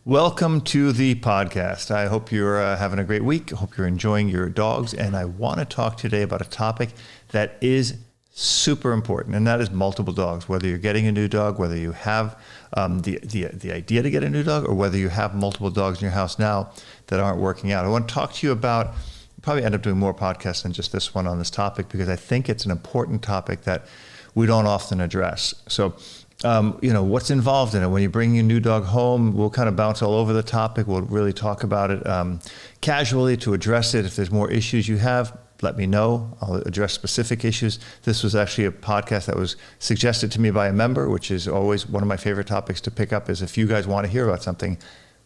Welcome to the podcast. I hope you're having a great week. I hope you're enjoying your dogs. And I want to talk today about a topic that is super important, and that is multiple dogs. Whether you're getting a new dog, whether you have the idea to get a new dog, or whether you have multiple dogs in your house now that aren't working out. I want to talk to you about, probably end up doing more podcasts than just this one on this topic, because I think it's an important topic that we don't often address. So, what's involved in it. When you bring your new dog home, we'll kind of bounce all over the topic. We'll really talk about it casually to address it. If there's more issues you have, let me know. I'll address specific issues. This was actually a podcast that was suggested to me by a member, which is always one of my favorite topics to pick up, is if you guys want to hear about something,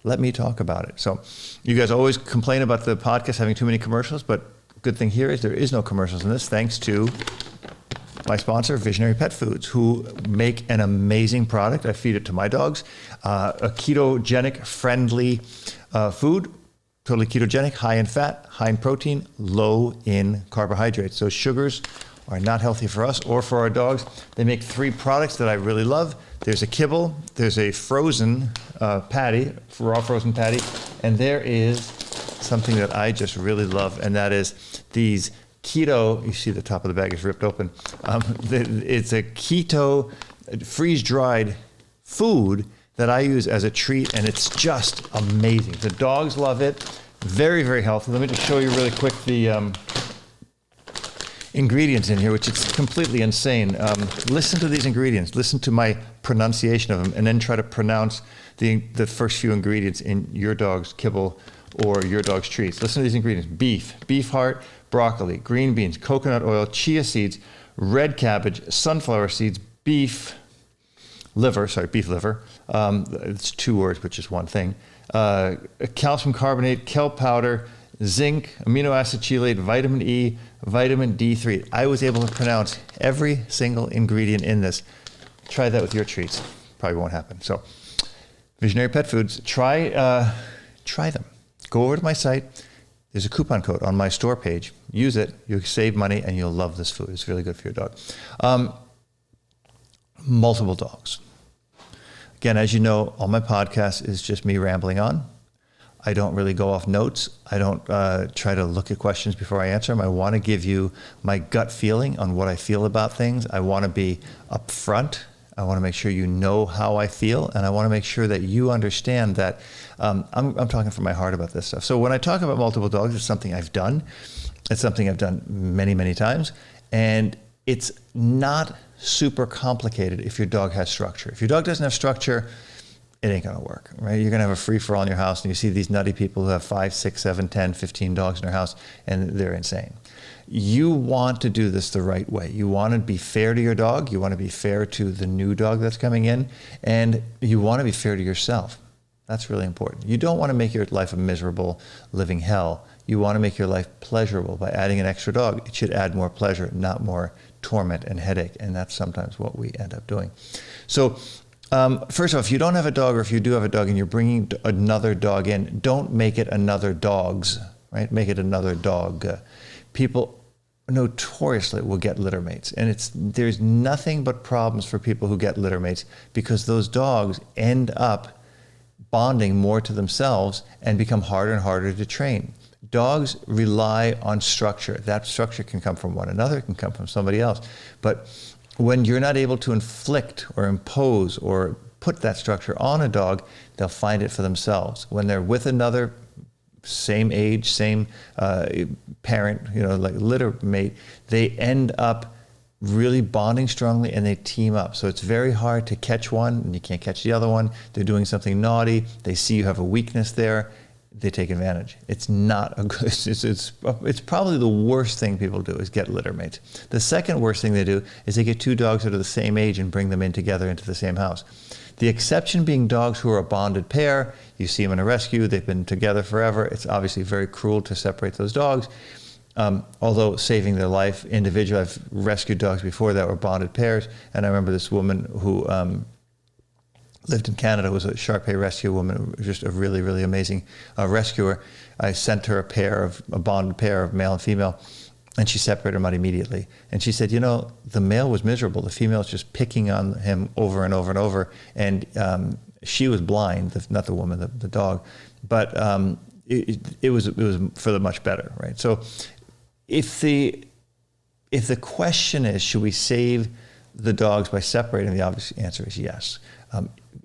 let me talk about it. So you guys always complain about the podcast having too many commercials, but good thing here is there is no commercials in this, thanks to my sponsor, Visionary Pet Foods, who make an amazing product. I feed it to my dogs. A ketogenic friendly food, totally ketogenic, high in fat, high in protein, low in carbohydrates. So sugars are not healthy for us or for our dogs. They make 3 products that I really love. There's a kibble, there's a frozen patty, raw frozen patty, and there is something that I just really love, and that is these keto, you see the top of the bag is ripped open. It's a keto freeze-dried food that I use as a treat, and it's just amazing. The dogs love it. Very, very healthy. Let me just show you really quick the ingredients in here, which is completely insane. Listen to these ingredients. Listen to my pronunciation of them, and then try to pronounce the first few ingredients in your dog's kibble or your dog's treats. Listen to these ingredients. Beef heart, broccoli, green beans, coconut oil, chia seeds, red cabbage, sunflower seeds, beef liver. It's 2 words, which is one thing. Calcium carbonate, kelp powder, zinc, amino acid chelate, vitamin E, vitamin D3. I was able to pronounce every single ingredient in this. Try that with your treats. Probably won't happen. So, Visionary Pet Foods, try them. Go over to my site. There's a coupon code on my store page. Use it. You'll save money, and you'll love this food. It's really good for your dog. Multiple dogs. Again, as you know, all my podcasts is just me rambling on. I don't really go off notes. I don't try to look at questions before I answer them. I want to give you my gut feeling on what I feel about things. I want to be upfront. I want to make sure you know how I feel, and I want to make sure that you understand that I'm talking from my heart about this stuff. So when I talk about multiple dogs, it's something I've done. It's something I've done many, many times, and it's not super complicated if your dog has structure. If your dog doesn't have structure, it ain't going to work, right? You're going to have a free-for-all in your house, and you see these nutty people who have 5, 6, 7, 10, 15 dogs in their house, and they're insane. You want to do this the right way. You want to be fair to your dog. You want to be fair to the new dog that's coming in, and you want to be fair to yourself. That's really important. You don't want to make your life a miserable living hell. You want to make your life pleasurable. By adding an extra dog, it should add more pleasure, not more torment and headache, and that's sometimes what we end up doing. So first off, if you don't have a dog, or if you do have a dog and you're bringing another dog in, don't make it another dog's, right? Make it another dog. People notoriously will get litter mates, and there's nothing but problems for people who get litter mates, because those dogs end up bonding more to themselves and become harder and harder to train. Dogs rely on structure. That structure can come from one another, it can come from somebody else. But when you're not able to inflict or impose or put that structure on a dog, they'll find it for themselves. When they're with another same age, same parent, like litter mate, they end up really bonding strongly, and they team up. So it's very hard to catch one, and you can't catch the other one. They're doing something naughty. They see you have a weakness there. They take advantage. It's not a good, it's probably the worst thing people do is get litter mates. The second worst thing they do is they get 2 dogs that are the same age and bring them in together into the same house. The exception being dogs who are a bonded pair. You see them in a rescue, they've been together forever. It's obviously very cruel to separate those dogs. Although saving their life individually, I've rescued dogs before that were bonded pairs, and I remember this woman who lived in Canada, was a Shar-Pei rescue woman, just a really, really amazing rescuer. I sent her a bonded pair of male and female, and she separated them out immediately. And she said, the male was miserable. The female was just picking on him over and over and over, and She was blind, not the woman, the dog, but it was for the much better, right? So if the question is, should we save the dogs by separating, the obvious answer is yes.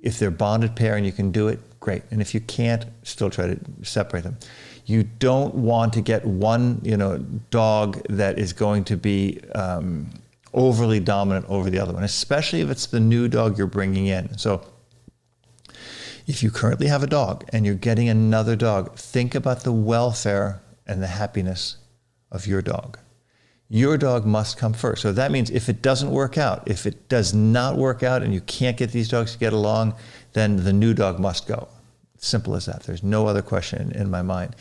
If they're bonded pair and you can do it, great. And if you can't, still try to separate them. You don't want to get one, dog that is going to be overly dominant over the other one, especially if it's the new dog you're bringing in. So if you currently have a dog and you're getting another dog, think about the welfare and the happiness of your dog. Your dog must come first. So that means if it doesn't work out, if it does not work out and you can't get these dogs to get along, then the new dog must go. Simple as that. There's no other question in my mind.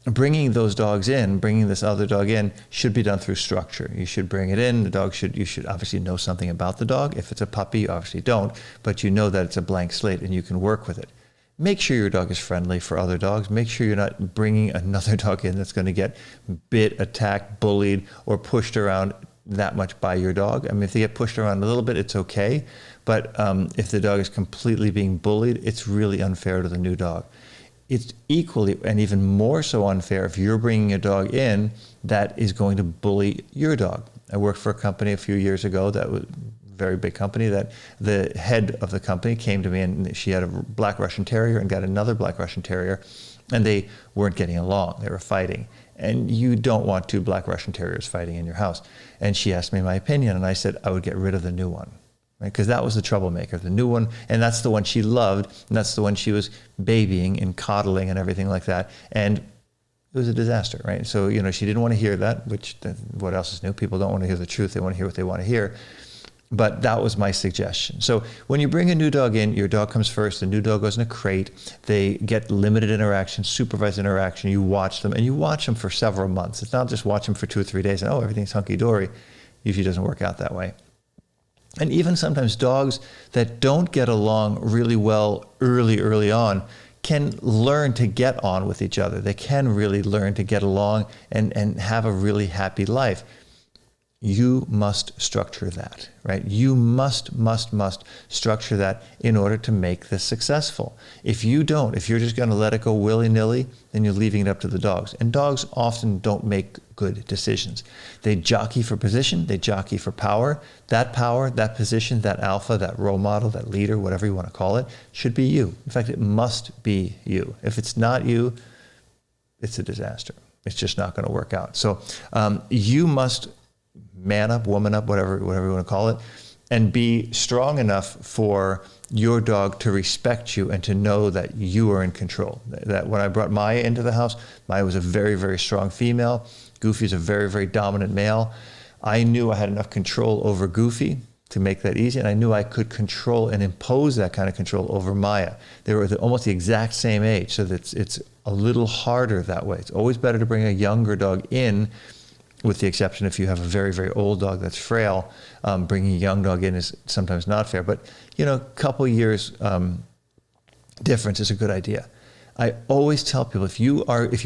Bringing those dogs in, bringing this other dog in, should be done through structure. You should bring it in. You should obviously know something about the dog. If it's a puppy, you obviously don't, but you know that it's a blank slate and you can work with it. Make sure your dog is friendly for other dogs. Make sure you're not bringing another dog in that's going to get bit, attacked, bullied, or pushed around that much by your dog. I mean, if they get pushed around a little bit, it's okay. But if the dog is completely being bullied, it's really unfair to the new dog. It's equally and even more so unfair if you're bringing a dog in that is going to bully your dog. I worked for a company a few years ago that was a very big company, that the head of the company came to me and she had a Black Russian Terrier and got another Black Russian Terrier, and they weren't getting along. They were fighting. And you don't want two Black Russian Terriers fighting in your house. And she asked me my opinion, and I said I would get rid of the new one. Right? Because that was the troublemaker, the new one, and that's the one she loved, and that's the one she was babying and coddling and everything like that. And it was a disaster, right? So, she didn't want to hear that, which, what else is new? People don't want to hear the truth. They want to hear what they want to hear. But that was my suggestion. So when you bring a new dog in, your dog comes first, the new dog goes in a crate, they get limited interaction, supervised interaction, you watch them, and you watch them for several months. It's not just watch them for 2 or 3 days and, everything's hunky-dory. Usually doesn't work out that way. And even sometimes dogs that don't get along really well early on can learn to get on with each other. They can really learn to get along and have a really happy life. You must structure that, right? You must structure that in order to make this successful. If you don't, if you're just going to let it go willy-nilly, then you're leaving it up to the dogs. And dogs often don't make good decisions. They jockey for position, they jockey for power. That position, that alpha, that role model, that leader, whatever you want to call it, should be you. In fact, it must be you. If it's not you, it's a disaster. It's just not going to work out. So you must man up, woman up, whatever you want to call it, and be strong enough for your dog to respect you and to know that you are in control. That when I brought Maya into the house, Maya was a very, very strong female. Goofy is a very, very dominant male. I knew I had enough control over Goofy to make that easy, and I knew I could control and impose that kind of control over Maya. They were almost the exact same age, so that it's a little harder that way. It's always better to bring a younger dog in, with the exception if you have a very, very old dog that's frail. Bringing a young dog in is sometimes not fair, but a couple years difference is a good idea. I always tell people, if you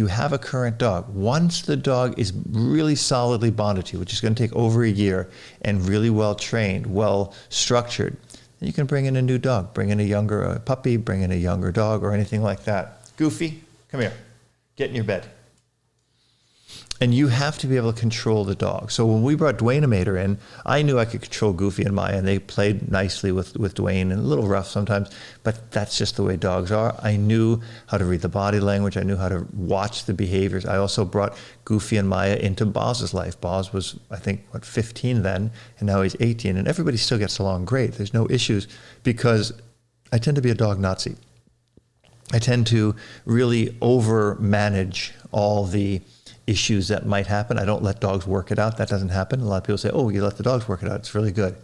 have a current dog, once the dog is really solidly bonded to you, which is going to take over a year, and really well trained, well structured, then you can bring in a new dog, bring in a puppy, bring in a younger dog, or anything like that. Goofy, come here, get in your bed. And you have to be able to control the dog. So when we brought Dwayne-A-Mater in, I knew I could control Goofy and Maya, and they played nicely with Dwayne, and a little rough sometimes, but that's just the way dogs are. I knew how to read the body language. I knew how to watch the behaviors. I also brought Goofy and Maya into Boz's life. Boz was, I think, 15 then, and now he's 18, and everybody still gets along great. There's no issues, because I tend to be a dog Nazi. I tend to really over-manage all the issues that might happen. I don't let dogs work it out. That doesn't happen. A lot of people say, you let the dogs work it out. It's really good.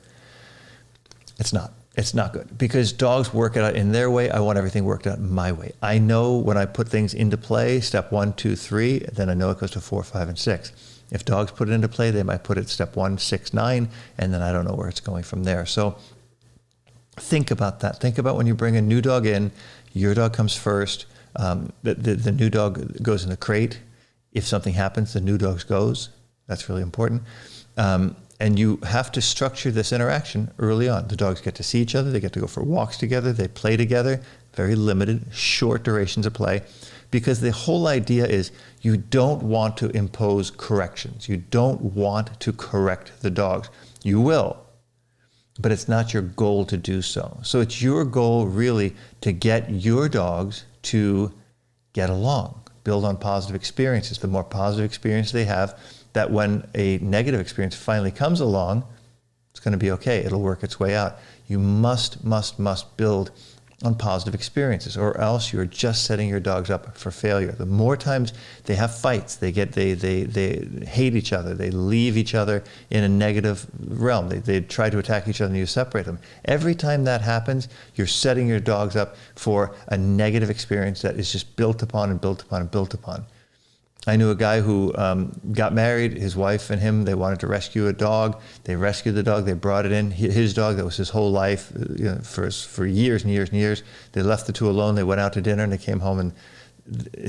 It's not. It's not good, because dogs work it out in their way. I want everything worked out my way. I know when I put things into play, step 1, 2, 3, then I know it goes to 4, 5, and 6. If dogs put it into play, they might put it step 1, 6, 9, and then I don't know where it's going from there. So think about that. Think about when you bring a new dog in, your dog comes first. The new dog goes in the crate. If something happens, the new dog goes. That's really important. And you have to structure this interaction early on. The dogs get to see each other. They get to go for walks together. They play together. Very limited, short durations of play. Because the whole idea is you don't want to impose corrections. You don't want to correct the dogs. You will, but it's not your goal to do so. So it's your goal really to get your dogs to get along, build on positive experiences. The more positive experience they have, that when a negative experience finally comes along, it's going to be okay. It'll work its way out. You must build on positive experiences, or else you're just setting your dogs up for failure. The more times they have fights, they hate each other, they leave each other in a negative realm, they try to attack each other and you separate them. Every time that happens, you're setting your dogs up for a negative experience that is just built upon and built upon and built upon. I knew a guy who got married. His wife and him, they wanted to rescue a dog. They rescued the dog. They brought it in. His dog, that was his whole life, for years and years and years. They left the two alone. They went out to dinner and they came home and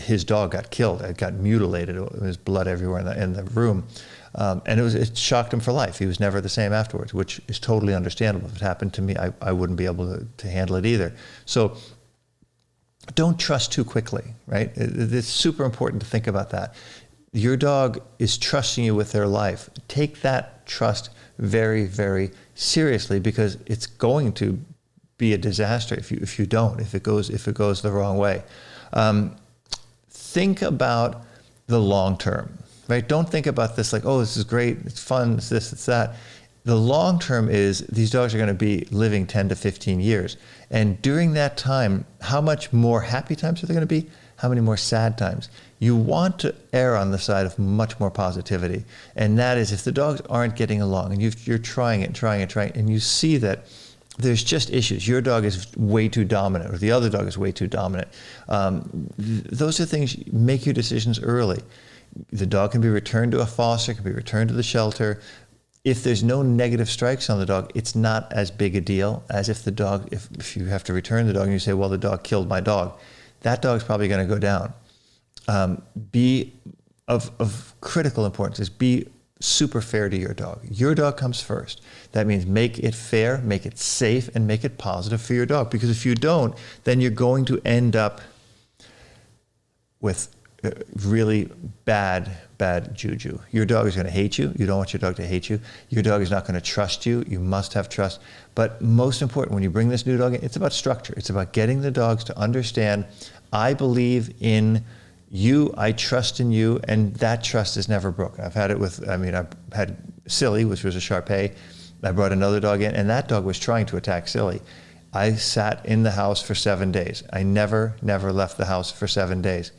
his dog got killed. It got mutilated. There was blood everywhere in the room. And it shocked him for life. He was never the same afterwards, which is totally understandable. If it happened to me, I wouldn't be able to handle it either. So don't trust too quickly, right? It's super important to think about that. Your dog is trusting you with their life. Take that trust very, very seriously, because it's going to be a disaster if you don't, if it goes the wrong way. Think about the long term, right? Don't think about this like, oh, this is great, it's fun, it's this, it's that. The long term is these dogs are going to be living 10 to 15 years. And during that time, how much more happy times are there going to be? How many more sad times? You want to err on the side of much more positivity. And that is, if the dogs aren't getting along and you're trying it, and you see that there's just issues. Your dog is way too dominant, or the other dog is way too dominant. Those are things, make your decisions early. The dog can be returned to a foster, can be returned to the shelter. If there's no negative strikes on the dog, it's not as big a deal as if the dog, if you have to return the dog and you say, well, the dog killed my dog, that dog's probably going to go down. Be of critical importance is be super fair to your dog. Your dog comes first. That means make it fair, make it safe, and make it positive for your dog. Because if you don't, then you're going to end up with really bad juju. Your dog is going to hate you. You don't want your dog to hate you. Your dog is not going to trust you. You must have trust. But most important, when you bring this new dog in, it's about structure. It's about getting the dogs to understand, I believe in you, I trust in you, and that trust is never broken. I've had Silly, which was a Shar-Pei. I brought another dog in, and that dog was trying to attack Silly. I sat in the house for 7 days. I never left the house for 7 days.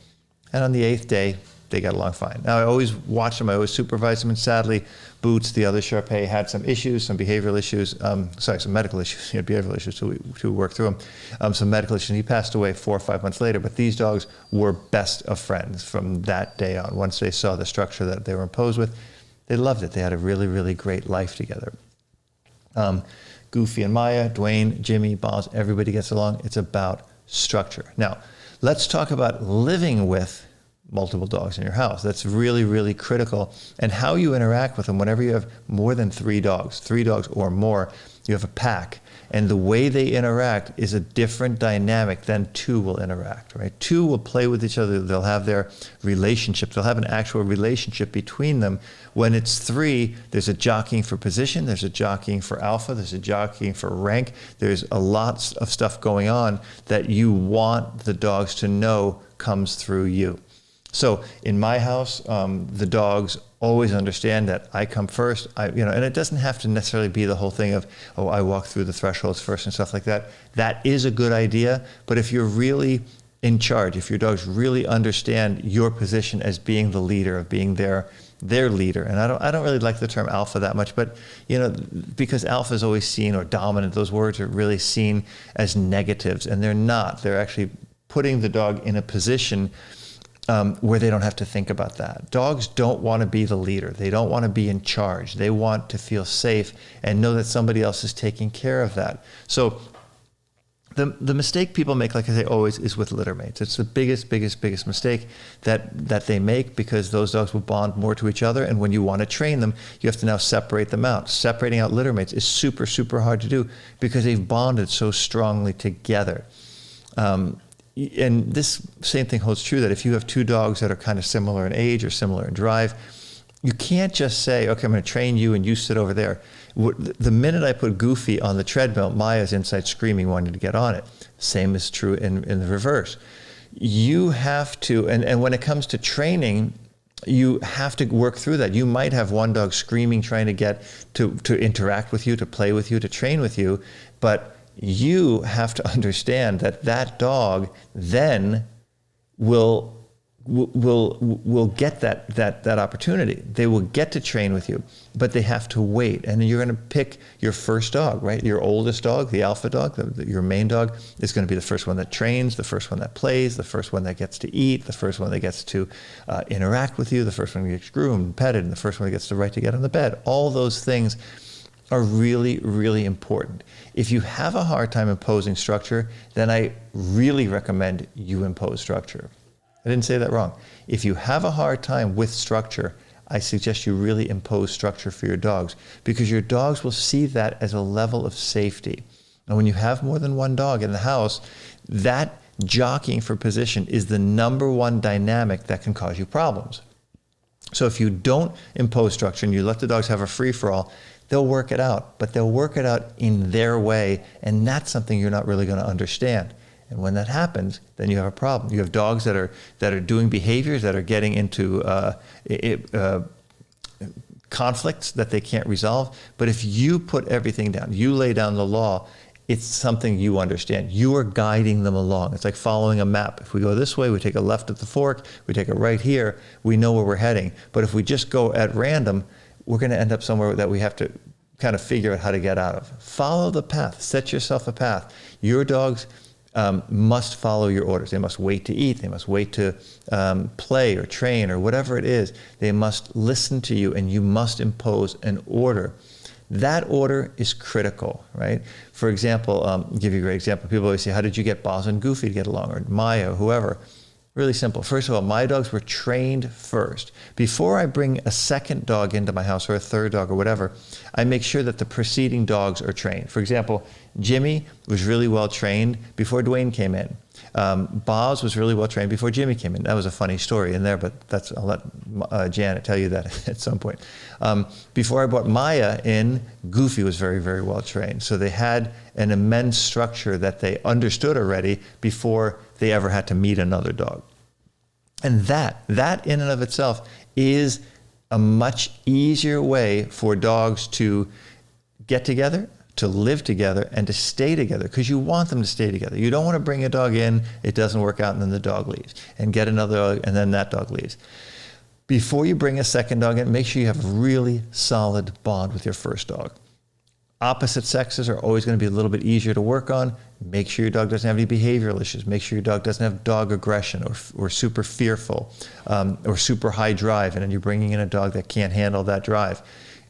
And on the 8th day, they got along fine. Now, I always watched them. I always supervised them. And sadly, Boots, the other Shar-Pei, had some issues, some behavioral issues. Some medical issues. He had behavioral issues, so we worked through them. Some medical issues. And he passed away 4 or 5 months later. But these dogs were best of friends from that day on. Once they saw the structure that they were imposed with, they loved it. They had a really, really great life together. Goofy and Maya, Dwayne, Jimmy, Boz, everybody gets along. It's about structure. Now, let's talk about living with multiple dogs in your house. That's really, really critical. And how you interact with them whenever you have more than 3 dogs or more, you have a pack. And the way they interact is a different dynamic than 2 will interact, right? 2 will play with each other. They'll have their relationship. They'll have an actual relationship between them. When it's 3, there's a jockeying for position. There's a jockeying for alpha. There's a jockeying for rank. There's a lot of stuff going on that you want the dogs to know comes through you. So in my house, the dogs always understand that I come first. And it doesn't have to necessarily be the whole thing of, oh, I walk through the thresholds first and stuff like that. That is a good idea. But if you're really in charge, if your dogs really understand your position as being the leader, of being their leader, and I don't really like the term alpha that much, but because alpha is always seen, or dominant, those words are really seen as negatives, and they're not. They're actually putting the dog in a position where they don't have to think about that. Dogs don't want to be the leader. They don't want to be in charge. They want to feel safe and know that somebody else is taking care of that. So The mistake people make, like I say always, is with litter mates. It's the biggest mistake that they make, because those dogs will bond more to each other. And when you want to train them, you have to now separate them out. Separating out litter mates is super hard to do, because they've bonded so strongly together. And this same thing holds true, that if you have two dogs that are kind of similar in age or similar in drive, you can't just say, okay, I'm going to train you and you sit over there. The minute I put Goofy on the treadmill, Maya's inside screaming, wanting to get on it. Same is true in the reverse. You have to, and when it comes to training, you have to work through that. You might have one dog screaming, trying to get to interact with you, to play with you, to train with you, but you have to understand that that dog then will get that opportunity. They will get to train with you, but they have to wait. And you're going to pick your first dog, right? Your oldest dog, the alpha dog, your main dog, is going to be the first one that trains, the first one that plays, the first one that gets to eat, the first one that gets to interact with you, the first one that gets groomed and petted, and the first one that gets the right to get on the bed. All those things are really important. If you have a hard time imposing structure, then I really recommend you impose structure. I didn't say that wrong. If you have a hard time with structure, I suggest you really impose structure for your dogs, because your dogs will see that as a level of safety. And when you have more than one dog in the house, that jockeying for position is the #1 dynamic that can cause you problems. So if you don't impose structure and you let the dogs have a free-for-all, they'll work it out, but they'll work it out in their way, and that's something you're not really going to understand. And when that happens, then you have a problem. You have dogs that are doing behaviors that are getting into conflicts that they can't resolve. But if you put everything down, you lay down the law, it's something you understand. You are guiding them along. It's like following a map. If we go this way, we take a left at the fork, we take a right here, we know where we're heading. But if we just go at random, we're going to end up somewhere that we have to kind of figure out how to get out of. Follow the path. Set yourself a path. Your dogs must follow your orders. They must wait to eat. They must wait to play or train or whatever it is. They must listen to you, and you must impose an order. That order is critical, right? For example, I'll give you a great example. People always say, how did you get Boz and Goofy to get along, or Maya, or whoever? Really simple. First of all, my dogs were trained first. Before I bring a second dog into my house, or a third dog, or whatever, I make sure that the preceding dogs are trained. For example, Jimmy was really well trained before Dwayne came in. Boz was really well trained before Jimmy came in. That was a funny story in there, but I'll let Janet tell you that at some point. Before I brought Maya in, Goofy was very well trained. So they had an immense structure that they understood already before they ever had to meet another dog. And that in and of itself is a much easier way for dogs to get together, to live together, and to stay together, because you want them to stay together. You don't want to bring a dog in, it doesn't work out, and then the dog leaves, and get another dog, and then that dog leaves. Before you bring a second dog in, make sure you have a really solid bond with your first dog. Opposite sexes are always going to be a little bit easier to work on. Make sure your dog doesn't have any behavioral issues. Make sure your dog doesn't have dog aggression, or super fearful, or super high drive, and then you're bringing in a dog that can't handle that drive.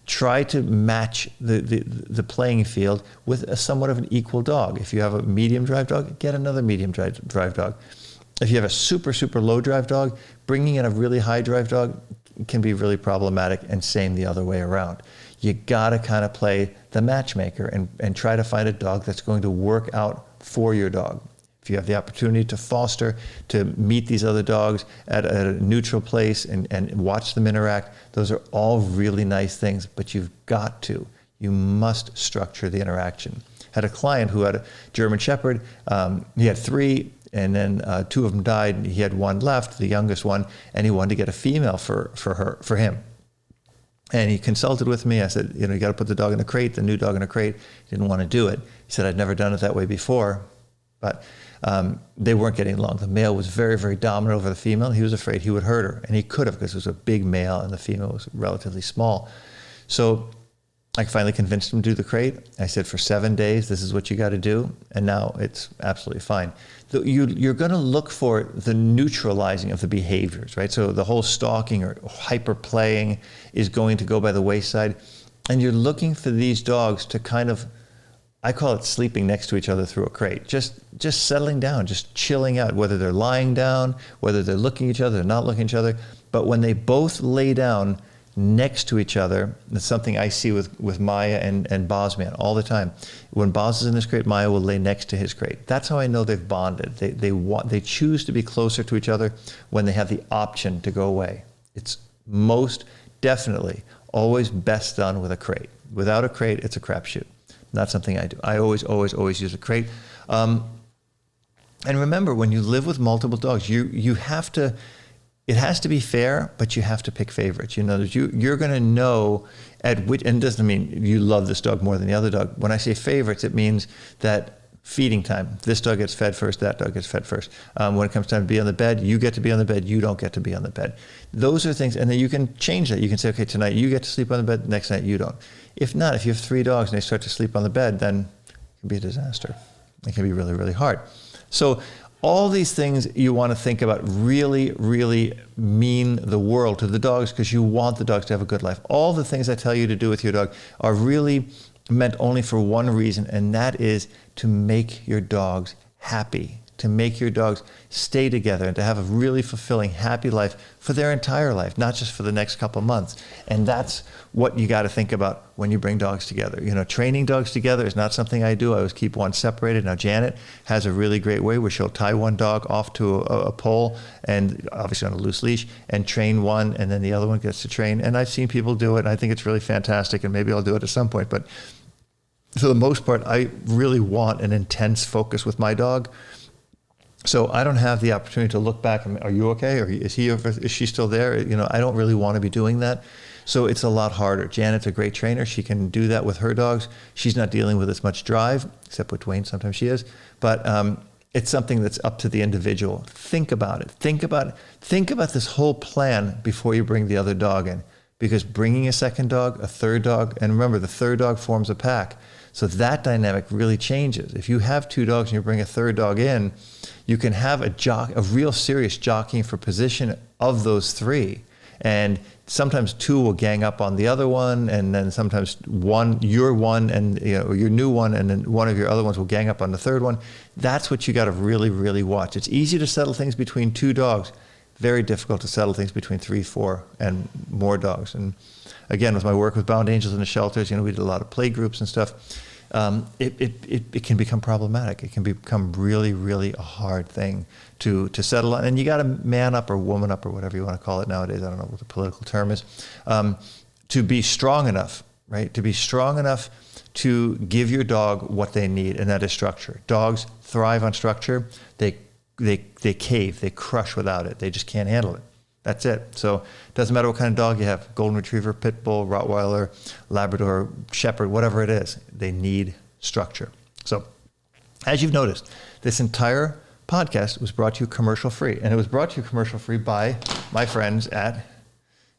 Try to match the playing field with a somewhat of an equal dog. If you have a medium drive dog, get another medium drive dog. If you have a super low drive dog, bringing in a really high drive dog can be really problematic, and same the other way around. You gotta kind of play the matchmaker and try to find a dog that's going to work out for your dog. If you have the opportunity to foster, to meet these other dogs at a neutral place and watch them interact, those are all really nice things, but you must structure the interaction. Had a client who had a German Shepherd. He had 3, and then 2 of them died, and he had 1 left, the youngest one, and he wanted to get a female for him. And he consulted with me. I said, you got to put the dog in a crate, the new dog in a crate. He didn't want to do it. He said, I'd never done it that way before. But they weren't getting along. The male was very dominant over the female. He was afraid he would hurt her. And he could have, because it was a big male and the female was relatively small. So I finally convinced him to do the crate. I said, for 7 days, this is what you got to do. And now it's absolutely fine. You're going to look for the neutralizing of the behaviors, right? So the whole stalking or hyper playing is going to go by the wayside. And you're looking for these dogs to kind of I call it sleeping next to each other through a crate. Just settling down, just chilling out, whether they're lying down, whether they're looking at each other, not looking at each other. But when they both lay down next to each other, that's something I see with Maya and Bosman all the time. When Boz is in his crate, Maya will lay next to his crate. That's how I know they've bonded. They choose to be closer to each other when they have the option to go away. It's most definitely always best done with a crate. Without a crate, it's a crapshoot. Not something I do. I always use a crate. And remember, when you live with multiple dogs, you have to. It has to be fair, but you have to pick favorites. You know, you're going to know at which, and it doesn't mean you love this dog more than the other dog. When I say favorites, it means that feeding time, this dog gets fed first, that dog gets fed first. When it comes time to be on the bed, you get to be on the bed, you don't get to be on the bed. Those are things, and then you can change that. You can say, okay, tonight you get to sleep on the bed, next night you don't. If not, if you have 3 dogs and they start to sleep on the bed, then it can be a disaster. It can be really, really hard. So all these things you want to think about really, really mean the world to the dogs because you want the dogs to have a good life. All the things I tell you to do with your dog are really meant only for one reason, and that is to make your dogs happy, to make your dogs stay together and to have a really fulfilling, happy life for their entire life, not just for the next couple months. And that's what you got to think about when you bring dogs together. You know, training dogs together is not something I do. I always keep one separated. Now, Janet has a really great way where she'll tie one dog off to a pole and obviously on a loose leash and train one, and then the other one gets to train. And I've seen people do it, and I think it's really fantastic, and maybe I'll do it at some point. But for the most part, I really want an intense focus with my dog. So I don't have the opportunity to look back and, are you okay? Or is she still there? You know, I don't really want to be doing that. So it's a lot harder. Janet's a great trainer. She can do that with her dogs. She's not dealing with as much drive, except with Dwayne, sometimes she is. But it's something that's up to the individual. Think about it. Think about this whole plan before you bring the other dog in. Because bringing a second dog, a third dog, and remember, the third dog forms a pack. So that dynamic really changes. If you have 2 dogs and you bring a third dog in, you can have a real serious jockeying for position of those 3. And sometimes 2 will gang up on the other one, and then sometimes your one and your new one, and then one of your other ones will gang up on the third one. That's what you got to really, really watch. It's easy to settle things between 2 dogs. Very difficult to settle things between 3, 4, and more dogs. And again, with my work with Bound Angels in the shelters, we did a lot of play groups and stuff. It can become problematic. It can become really, really a hard thing to settle on. And you got to man up or woman up or whatever you want to call it nowadays. I don't know what the political term is. To be strong enough, right? To be strong enough to give your dog what they need, and that is structure. Dogs thrive on structure. They cave, they crush without it. They just can't handle it. That's it. So it doesn't matter what kind of dog you have, Golden Retriever, Pit Bull, Rottweiler, Labrador, Shepherd, whatever it is, they need structure. So as you've noticed, this entire podcast was brought to you commercial free, and it was brought to you commercial free by my friends at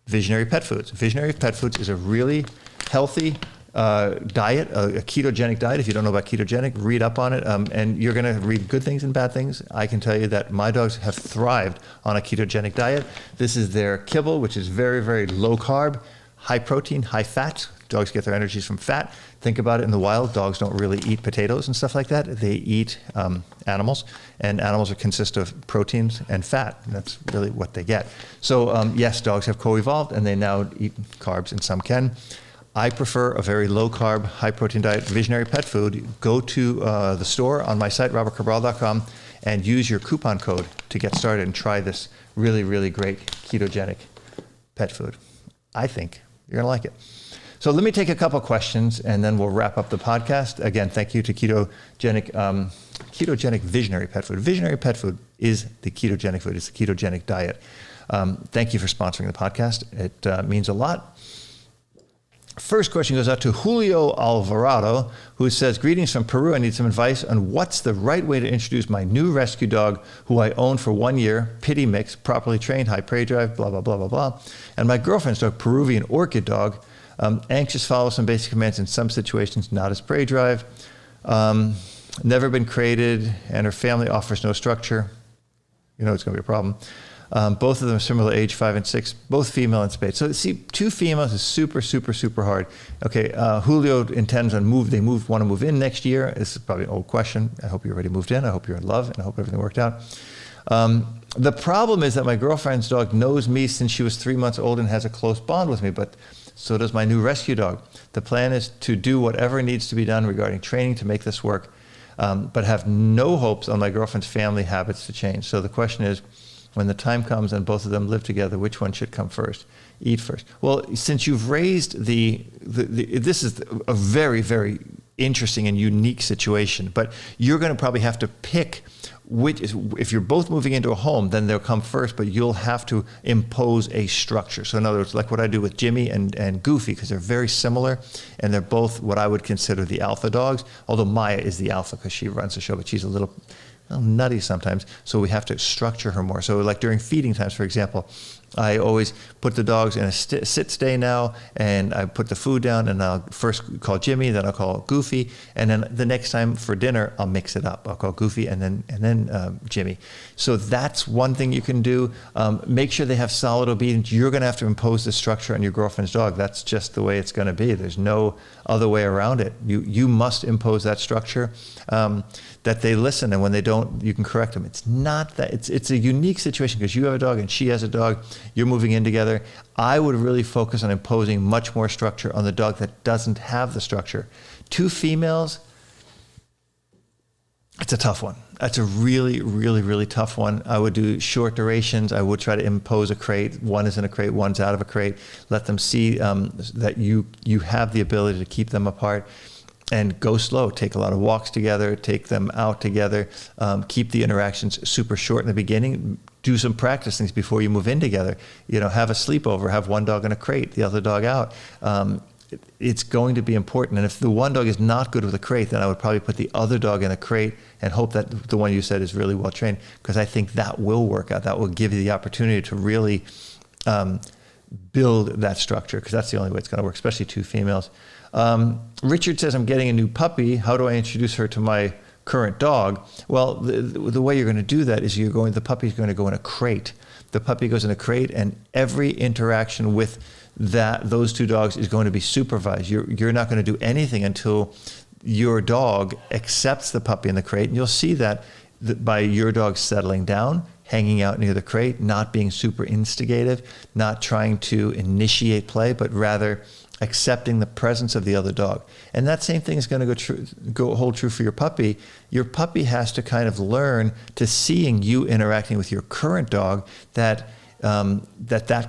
Visionary Pet Foods. Visionary Pet Foods is a really healthy diet, a ketogenic diet. If you don't know about ketogenic, read up on it, and you're going to read good things and bad things. I can tell you that my dogs have thrived on a ketogenic diet. This is their kibble, which is very, very low carb, high protein, high fat. Dogs get their energies from fat. Think about it in the wild. Dogs don't really eat potatoes and stuff like that. They eat animals, and animals consist of proteins and fat. And that's really what they get. So yes, dogs have co-evolved, and they now eat carbs, and some can. I prefer a very low-carb, high-protein diet, Visionary Pet Food. Go to the store on my site, robertcabral.com, and use your coupon code to get started and try this really, really great ketogenic pet food. I think you're going to like it. So let me take a couple questions, and then we'll wrap up the podcast. Again, thank you to ketogenic Visionary Pet Food. Visionary Pet Food is the ketogenic food. It's the ketogenic diet. Thank you for sponsoring the podcast. It means a lot. First question goes out to Julio Alvarado, who says, greetings from Peru. I need some advice on what's the right way to introduce my new rescue dog, who I owned for 1 year, pity mix, properly trained, high prey drive, blah, blah, blah, blah, blah. And my girlfriend's dog, Peruvian orchid dog, anxious, follow some basic commands in some situations, not as prey drive, never been crated, and her family offers no structure. You know it's going to be a problem. Both of them are similar age, 5 and 6, both female and spayed. So see, 2 females is super, super, super hard. Okay, Julio intends on want to move in next year. This is probably an old question. I hope you're already moved in. I hope you're in love, and I hope everything worked out. The problem is that my girlfriend's dog knows me since she was 3 months old and has a close bond with me, but so does my new rescue dog. The plan is to do whatever needs to be done regarding training to make this work, but have no hopes on my girlfriend's family habits to change. So the question is, when the time comes and both of them live together, which one should come first, eat first? Well, since you've raised this is a very, very interesting and unique situation, but you're going to probably have to pick if you're both moving into a home, then they'll come first, but you'll have to impose a structure. So in other words, like what I do with Jimmy and Goofy, because they're very similar, and they're both what I would consider the alpha dogs, although Maya is the alpha because she runs the show, but she's a little nutty sometimes, so we have to structure her more. So like during feeding times, for example, I always put the dogs in a sit stay now, and I put the food down, and I'll first call Jimmy, then I'll call Goofy, and then the next time for dinner, I'll mix it up. I'll call Goofy and then Jimmy. So that's one thing you can do. Make sure they have solid obedience. You're going to have to impose the structure on your girlfriend's dog. That's just the way it's going to be. There's no other way around it. You must impose that structure. That they listen, and when they don't, you can correct them. It's not that, it's a unique situation because you have a dog and she has a dog, you're moving in together. I would really focus on imposing much more structure on the dog that doesn't have the structure. 2 females, it's a tough one. That's a really, really, really tough one. I would do short durations. I would try to impose a crate. One is in a crate, one's out of a crate. Let them see that you have the ability to keep them apart. And go slow, take a lot of walks together, take them out together, keep the interactions super short in the beginning, do some practice things before you move in together. Have a sleepover, have one dog in a crate, the other dog out. It's going to be important. And if the one dog is not good with a crate, then I would probably put the other dog in a crate and hope that the one you said is really well trained, because I think that will work out. That will give you the opportunity to really build that structure, because that's the only way it's going to work, especially 2 females. Richard says, I'm getting a new puppy. How do I introduce her to my current dog? Well, the way you're going to do that is the puppy's going to go in a crate. The puppy goes in a crate, and every interaction with those 2 dogs is going to be supervised. You're not going to do anything until your dog accepts the puppy in the crate, and you'll see that by your dog settling down, hanging out near the crate, not being super instigative, not trying to initiate play, but rather accepting the presence of the other dog. And that same thing is going to hold true for your puppy. Your puppy has to kind of learn to seeing you interacting with your current dog that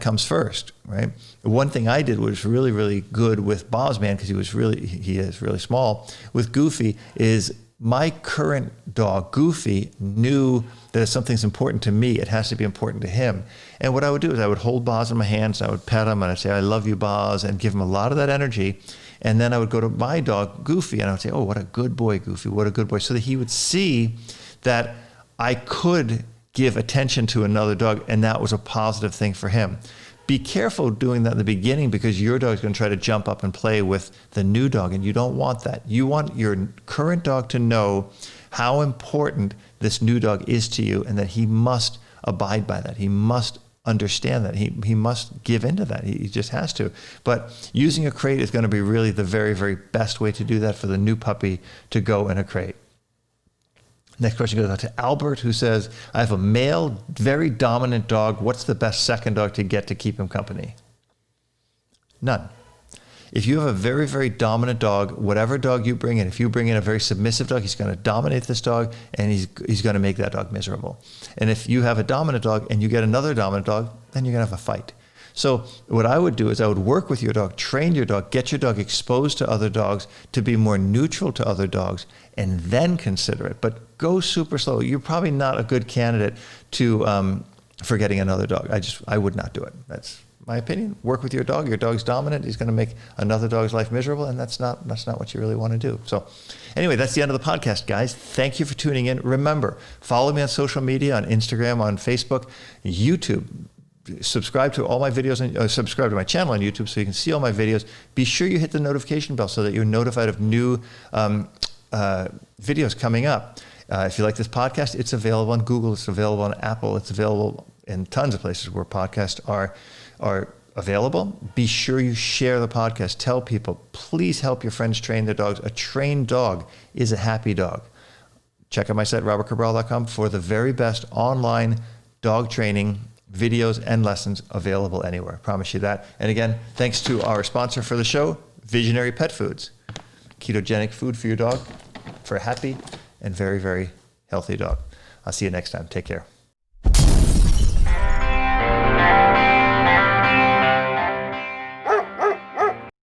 comes first, right? One thing I did was really, really good with Bozman, because he is really small. With Goofy is my current dog, Goofy, knew that if something's important to me, it has to be important to him. And what I would do is I would hold Boz in my hands, I would pet him, and I'd say, I love you, Boz, and give him a lot of that energy. And then I would go to my dog, Goofy, and I would say, oh, what a good boy, Goofy, what a good boy. So that he would see that I could give attention to another dog, and that was a positive thing for him. Be careful doing that in the beginning, because your dog's going to try to jump up and play with the new dog, and you don't want that. You want your current dog to know how important this new dog is to you, and that he must abide by that. He must understand that. He must give into that. He just has to. But using a crate is going to be really the very, very best way to do that for the new puppy, to go in a crate. Next question goes out to Albert, who says, I have a male, very dominant dog. What's the best second dog to get to keep him company? None. If you have a very, very dominant dog, whatever dog you bring in, if you bring in a very submissive dog, he's going to dominate this dog, and he's going to make that dog miserable. And if you have a dominant dog and you get another dominant dog, then you're going to have a fight. So what I would do is I would work with your dog, train your dog, get your dog exposed to other dogs, to be more neutral to other dogs, and then consider it. But go super slow. You're probably not a good candidate for getting another dog. I would not do it. That's my opinion. Work with your dog. Your dog's dominant. He's going to make another dog's life miserable, and that's not what you really want to do. So anyway, that's the end of the podcast, guys. Thank you for tuning in. Remember, follow me on social media, on Instagram, on Facebook, YouTube. Subscribe to all my videos, and subscribe to my channel on YouTube so you can see all my videos. Be sure you hit the notification bell so that you're notified of new videos coming up. If you like this podcast, it's available on Google, it's available on Apple, it's available and tons of places where podcasts are available. Be sure you share the podcast. Tell people, please help your friends train their dogs. A trained dog is a happy dog. Check out my site, robertcabral.com, for the very best online dog training videos and lessons available anywhere. I promise you that. And again, thanks to our sponsor for the show, Visionary Pet Foods. Ketogenic food for your dog for a happy and very, very healthy dog. I'll see you next time. Take care.